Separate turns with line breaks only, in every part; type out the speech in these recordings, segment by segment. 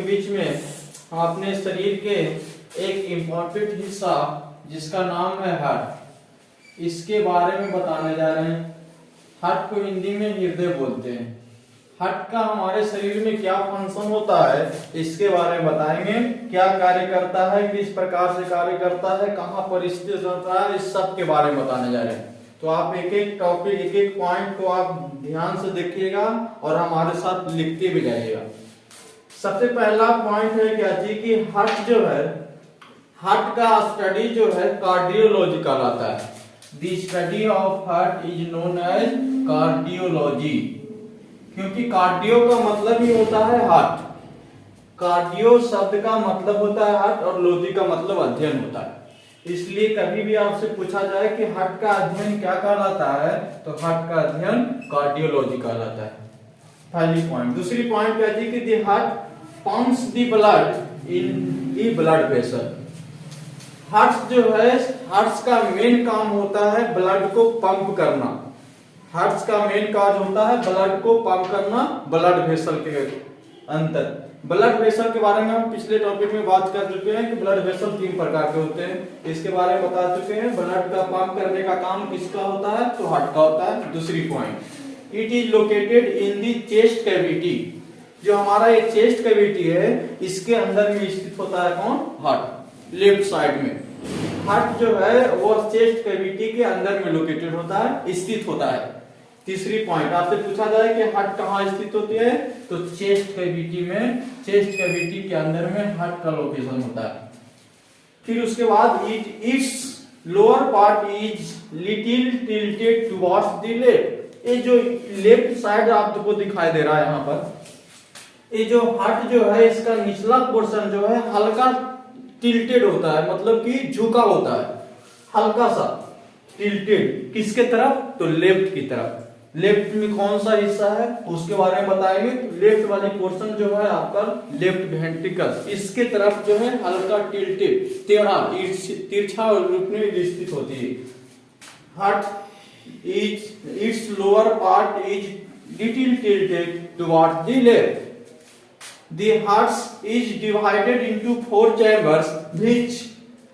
बीच में हम अपने शरीर के एक इम्पोर्टेंट हिस्सा जिसका नाम है हार्ट, इसके बारे में बताने जा रहे हैं। हार्ट को हिंदी में हृदय बोलते हैं। हार्ट का हमारे शरीर में क्या फंक्शन होता है इसके बारे में बताएंगे। क्या कार्य करता है, किस प्रकार से कार्य करता है, कहाँ पर स्थित होता है, इस सब के बारे में बताने जा रहे हैं। तो आप एक एक टॉपिक, एक एक पॉइंट को आप ध्यान से देखिएगा और हमारे साथ लिखते भी जाइएगा। सबसे पहला पॉइंट है क्या जी कि हार्ट जो है, हार्ट का स्टडी जो है कार्डियोलॉजी कहलाता है। The study of heart is known as cardiology, क्योंकि कार्डियो का मतलब ही होता है हार्ट। कार्डियो शब्द का मतलब होता है हार्ट और लॉजी का मतलब अध्ययन होता है। इसलिए कभी भी आपसे पूछा जाए कि हार्ट का अध्ययन क्या कहलाता है, तो हार्ट का अध्ययन कार्डियोलॉजी कहलाता है। पहली पॉइंट। दूसरी पॉइंट क्या जी कि the heart pumps the blood in the blood vessel. Heart जो है, हार्ट का मेन काम होता है ब्लड को पंप करना। हार्ट का मेन कार्य होता है ब्लड को पंप करना ब्लड वेसल के अंदर। ब्लड वेसल के बारे में हम पिछले टॉपिक में बात कर चुके हैं कि ब्लड वेसल 3 प्रकार के होते हैं, इसके बारे में बता चुके हैं। ब्लड का पंप करने का काम किसका होता है, तो हार्ट का होता है। दूसरी point, it is located in the chest cavity. जो हमारा ये चेस्ट कैविटी है, इसके अंदर में स्थित होता है कौन, हार्ट। लेफ्ट साइड में हार्ट जो है वो चेस्ट कैविटी के अंदर में लोकेटेड होता है, स्थित होता है। तीसरी पॉइंट, आपसे पूछा जाए कि हार्ट कहाँ स्थित होती है, तो चेस्ट कैविटी में, चेस्ट कैविटी के अंदर में हार्ट का लोकेशन होता है। फिर उसके बाद it's lower part is little tilted towards the left. ये जो लेफ्ट साइड आपको दिखाई दे रहा है यहाँ पर, ये जो हार्ट जो है इसका निचला पोर्शन जो है हल्का टिल्टेड होता है, मतलब कि झुका होता है, हल्का सा टिल्टेड। किसके तरफ, तो लेफ्ट की तरफ। लेफ्ट में कौन सा हिस्सा है उसके बारे में बताएंगे। लेफ्ट वाली पोर्शन जो है आपका लेफ्ट वेंट्रिकल, इसके तरफ जो है हल्का टिल्टेड, टेढ़ा, तिरछा रूप में स्थित होती है। Heart is it's lower part is little tilted towards the left. The heart is divided into 4 chambers which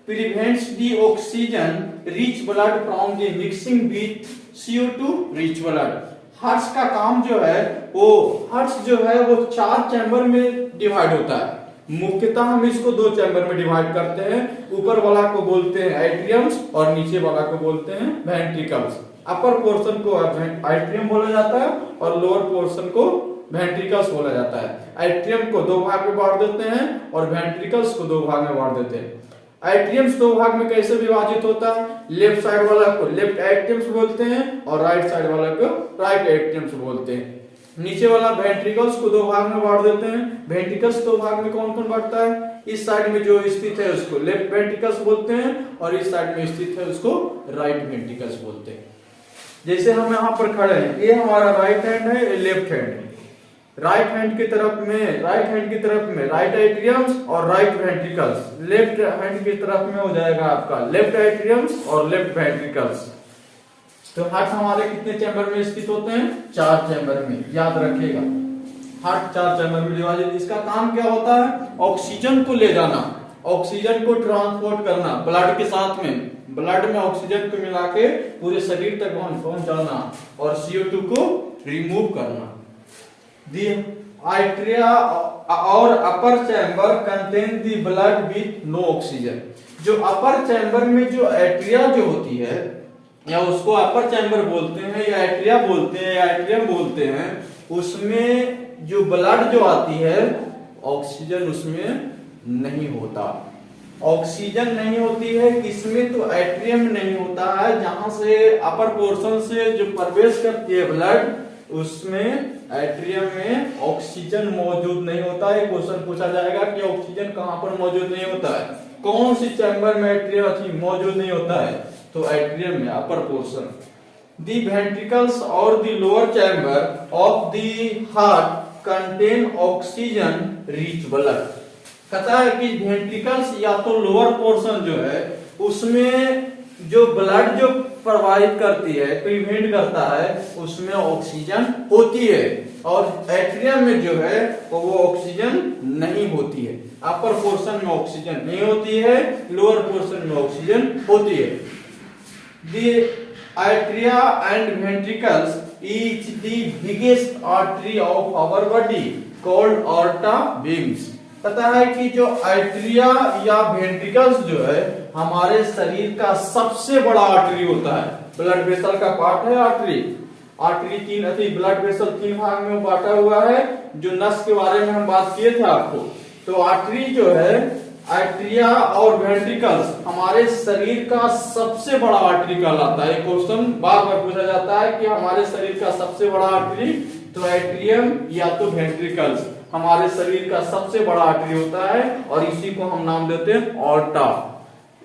prevents the oxygen rich blood from the mixing with CO2 rich blood। Heart का काम जो है वो, heart जो है वो 4 chamber में divide होता है। मुख्यतः हम इसको 2 चैम्बर में डिवाइड करते हैं। ऊपर वाला को बोलते हैं एट्रियम्स और नीचे वाला को बोलते हैं वेंट्रिकल्स। अपर पोर्शन को एट्रियम बोला जाता है और लोअर पोर्शन को वेंट्रिकल्स बोला जाता है। एट्रियम को 2 भाग में बांट देते हैं और वेंट्रिकल्स को 2 भाग में बांट देते हैं। एट्रियम्स 2 भाग में कैसे विभाजित होता है, लेफ्ट साइड वाला को लेफ्ट एट्रियम्स बोलते हैं और राइट साइड वाला को राइट एट्रियम्स बोलते हैं। नीचे वाला वेंट्रिकल्स को 2 भाग में बांट देते हैं। वेंट्रिकल्स 2 भाग में कौन कौन बांटता है, इस साइड में जो स्थित है उसको लेफ्ट वेंट्रिकल्स बोलते हैं और इस साइड में स्थित है उसको राइट वेंट्रिकल्स बोलते हैं। जैसे हम यहाँ पर खड़े हैं, ये हमारा राइट हैंड है, ये लेफ्ट हैंड है। राइट हैंड की तरफ में राइट एट्रियम्स और राइट वेंट्रिकल्स। लेफ्ट हैंड की तरफ में हो जाएगा आपका लेफ्ट एट्रियम्स और लेफ्ट वेंट्रिकल्स। तो हार्ट हमारे कितने चैम्बर में स्थित होते हैं, 4 चैम्बर में, याद रखिएगा। हार्ट 4 चैम्बर में डिवाइडेड। इसका काम क्या होता है, ऑक्सीजन को ले जाना, ऑक्सीजन को ट्रांसपोर्ट करना ब्लड के साथ में, ब्लड में ऑक्सीजन को मिला के पूरे शरीर तक पहुंचाना और CO2 को रिमूव करना। The atria और upper chamber contain the blood with no oxygen. जो अपर चैम्बर में जो एट्रिया जो होती है, या उसको अपर चैम्बर बोलते हैं या एट्रिया बोलते हैं या एट्रियम बोलते हैं, उसमें जो ब्लड जो आती है ऑक्सीजन उसमें नहीं होता। ऑक्सीजन नहीं होती है किसमें, तो एट्रियम में नहीं होता है। जहां से अपर पोर्शन से जो प्रवेश करती है ब्लड, उसमें एट्रियम में ऑक्सीजन मौजूद नहीं होता है। क्वेश्चन पूछा जाएगा कि ऑक्सीजन कहां पर मौजूद नहीं होता है, कौन सी चैम्बर में एट्रियम मौजूद नहीं होता है, तो एट्रियम में अपर पोर्शन। दी वेंट्रिकल्स और the lower chamber of the heart contain oxygen rich blood. कहता है कि वेंट्रिकल्स या तो लोअर पोर्शन जो है उसमें जो ब्लड जो प्रभावित करती है, प्रिवेंट करता है, उसमें ऑक्सीजन होती है, और एट्रियम में जो है वो ऑक्सीजन नहीं होती है। अपर पोर्शन में ऑक्सीजन नहीं होती है, लोअर पोर्शन में ऑक्सीजन होती है। The atria and ventricles is the biggest artery of our body called aorta beams। पता है कि जो एट्रिया या वेंट्रिकल्स जो है हमारे शरीर का सबसे बड़ा आर्टरी होता है। ब्लड वेसल का पार्ट है आर्टरी। आर्टरी तीन ब्लड वेसल 3 भाग में बांटा हुआ है, जो नस के बारे में हम बात किए थे आपको। तो आर्टरी जो है, आर्टरिया और वेंट्रिकल्स हमारे शरीर का सबसे बड़ा आर्टरी कहलाता है। क्वेश्चन बार बार पूछा जाता है कि हमारे शरीर का सबसे बड़ा आर्टरी, तो एट्रियम या तो वेंट्रिकल्स हमारे शरीर का सबसे बड़ा आर्टरी होता है, और इसी को हम नाम देते हैं ऑर्टा।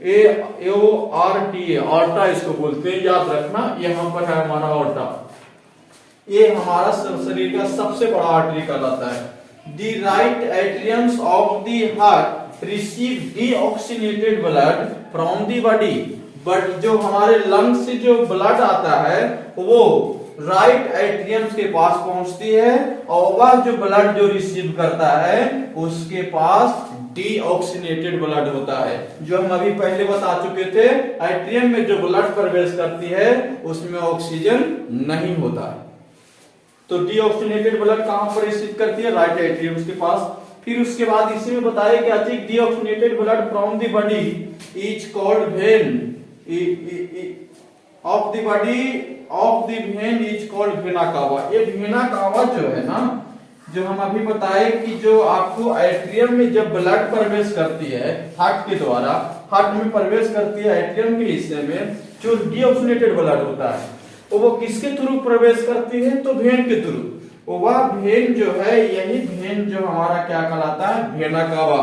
AORTA, ऑर्टा इसको बोलते हैं, याद रखना। यहाँ पर है हमारा ऑर्टा, ये हमारा शरीर का सबसे बड़ा आर्टरी कहलाता है। The right atriums of the heart receive deoxygenated blood from the body, but जो हमारे लंग्स से जो ब्लड आता है वो राइट एट्रियम्स के पास पहुंचती है, और वह जो ब्लड जो रिसीव करता है उसके पास डीऑक्सीनेटेड ब्लड होता है। जो हम अभी पहले बता चुके थे, एट्रियम में जो ब्लड प्रवेश करती है उसमें ऑक्सीजन नहीं होता है। तो डीऑक्सीनेटेड ब्लड कहां पर रिसीव करती है? राइट एट्रियम्स के पास। फिर उसके बाद इसी में बताया क्या चीज, deoxygenated blood from the body is called when of the body of the when is called vena cava. ये वेना कावा जो है ना, जो हम अभी बताए कि जो आपको एट्रियम में जब ब्लड प्रवेश करती है हार्ट के द्वारा, हार्ट में प्रवेश करती है एट्रियम के हिस्से में, जो डीऑक्सीनेटेड ब्लड होता है वो किसके थ्रू प्रवेश करती है? तो वेन के थ्रू। वह वेन जो है, यही वेन जो हमारा क्या कहलाता है? Vena cava.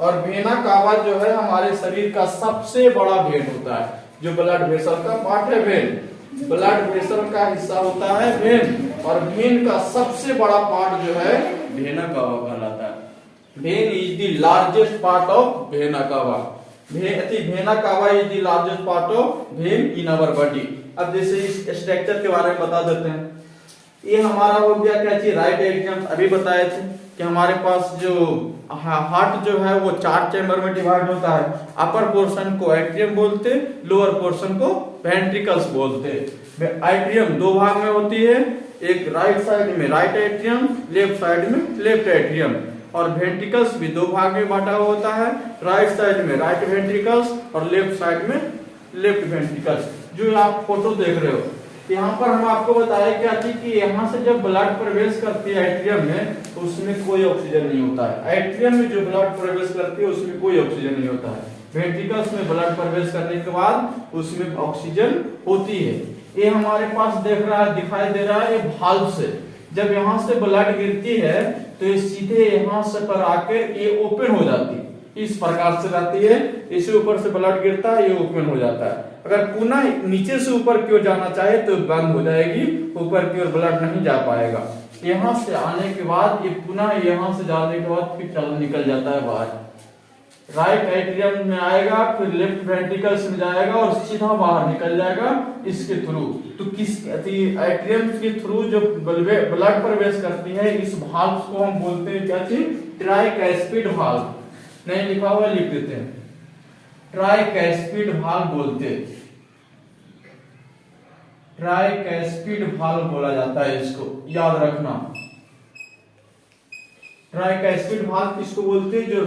और वेना कावा जो है हमारे शरीर का सबसे बड़ा वेन होता है, जो ब्लड वेसल का पार्ट है वेन। ब्लड वेसल का हिस्सा होता है वेन, और वेन का सबसे बड़ा पार्ट जो है वेना कावा कहलाता है। Vein is the largest part of vena cava. Vena cava is the largest part of vein in our body. अब जैसे इस स्ट्रक्चर के बारे में बता देते हैं। ये हमारा हो गया क्या चीज? Right atrium. अभी बताए थे कि हमारे पास जो हार्ट जो है वो 4 चैम्बर में डिवाइड होता है। अपर पोर्शन को एट्रियम बोलते, लोअर पोर्शन को वेंट्रिकल्स बोलते। एट्रियम 2 भाग में होती है, एक राइट साइड में राइट एट्रियम, लेफ्ट साइड में लेफ्ट एट्रियम। और वेंट्रिकल्स भी 2 भाग में बांटा होता है, राइट साइड में राइट वेंट्रिकल्स और लेफ्ट साइड में लेफ्ट वेंट्रिकल्स। जो आप फोटो देख रहे हो, यहाँ पर हम आपको बताया क्या थी कि यहाँ से जब ब्लड प्रवेश करती है एट्रियम में, तो उसमें कोई ऑक्सीजन नहीं होता है। एट्रियम में जो ब्लड प्रवेश करती है उसमें कोई ऑक्सीजन नहीं होता है। वेंट्रिकल्स में ब्लड प्रवेश करने के बाद उसमें ऑक्सीजन होती है। ये हमारे पास दिखाई दे रहा है, ये भाल्व से जब यहाँ से ब्लड गिरती है तो ये सीधे यहाँ से पर आकर ये ओपन हो जाती है। इस प्रकार से रहती है, इसे ऊपर से ब्लड गिरता है, ये ओपन हो जाता है। अगर पुनः नीचे से ऊपर की ओर जाना चाहे तो बंद हो जाएगी, ऊपर की ओर ब्लड नहीं जा पाएगा। यहाँ से आने के बाद ये पुनः यहाँ से जाने के बाद फिर निकल जाता है बाहर। राइट एट्रियम में आएगा, फिर लेफ्ट वेंट्रिकल्स में जाएगा और सीधा बाहर निकल जाएगा इसके थ्रू। तो किस एट्रियम के थ्रू जो ब्लड प्रवेश करती है, इस भाल्व को हम बोलते हैं क्या चीज? ट्राइकैस्पिड भाल्व। नहीं लिखा हुआ, लिख देते हैं, ट्राइकैस्पिड भाल्व बोलते। ट्राइकैस्पिड भाल्व बोला जाता है इसको, याद रखना। ट्राइकैस्पिड भाल्व किसको बोलते हैं? जो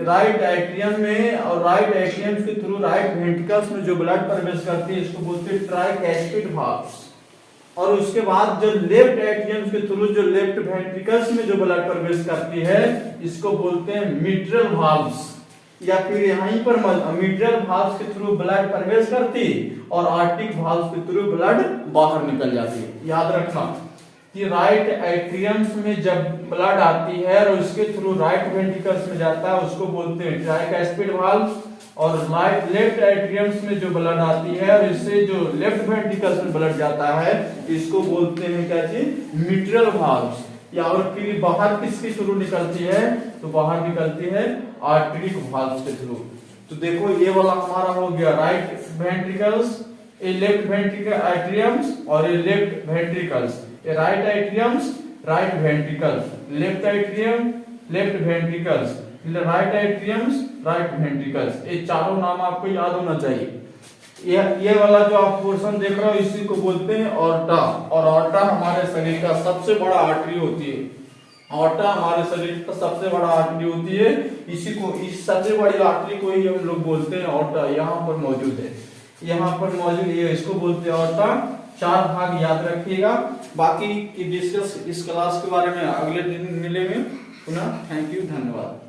राइट एट्रियम में और राइट एट्रियम के थ्रू राइट वेंट्रिकल्स में जो ब्लड प्रवेश करती है, इसको बोलते हैं ट्राइकैस्पिड भाल्व। और उसके बाद जो लेफ्ट एट्रियम के थ्रू जो लेफ्ट वेंट्रिकल्स में जो ब्लड प्रवेश करती है, इसको बोलते हैं मिट्रल भाल्व्स। या फिर यहीं पर मिट्रल भाल्व्स के थ्रू ब्लड प्रवेश करती और आर्टिक भाल्व्स के थ्रू ब्लड बाहर निकल जाती है। याद रखना कि राइट एट्रियम्स में जब ब्लड आती है और उसके थ्रू राइट वेंट्रिकल्स में जाता है, उसको बोलते हैं ट्राइकैस्पिड भाल्व। और लेफ्ट एट्रियम्स में जो ब्लड आती है और इससे जो लेफ्ट वेंट्रिकल्स में ब्लड जाता है, इसको बोलते हैं क्या चीज? मिट्रल भाल्व्स। या और फिर बाहर किसके थ्रू निकलती है? तो बाहर निकलती है आर्टरिक भाल्व्स के थ्रू। तो देखो ये वाला हमारा हो गया right ventricles, a left ventricle atriums और a left ventricles, a right atriums, right ventricles, left atrium, left ventricles, right atriums, right ventricles. ये चारों नाम आपको याद होना चाहिए। ये वाला जो आप पोर्शन देख रहे हो इसी को बोलते हैं ऑर्टा, और ऑर्टा हमारे शरीर का सबसे बड़ा आर्टरी होती है। ऑर्टा हमारे शरीर का सबसे बड़ा आर्टरी होती है, इसी को, इस सबसे बड़ी आर्टरी को ही हम लोग बोलते हैं ऑर्टा। यहाँ पर मौजूद है, यहाँ पर मौजूद है, इसको बोलते हैं ऑर्टा। 4 भाग याद रखिएगा। बाकी की डिस्कस इस क्लास के बारे में अगले दिन मिलेंगे पुनः। थैंक यू, धन्यवाद।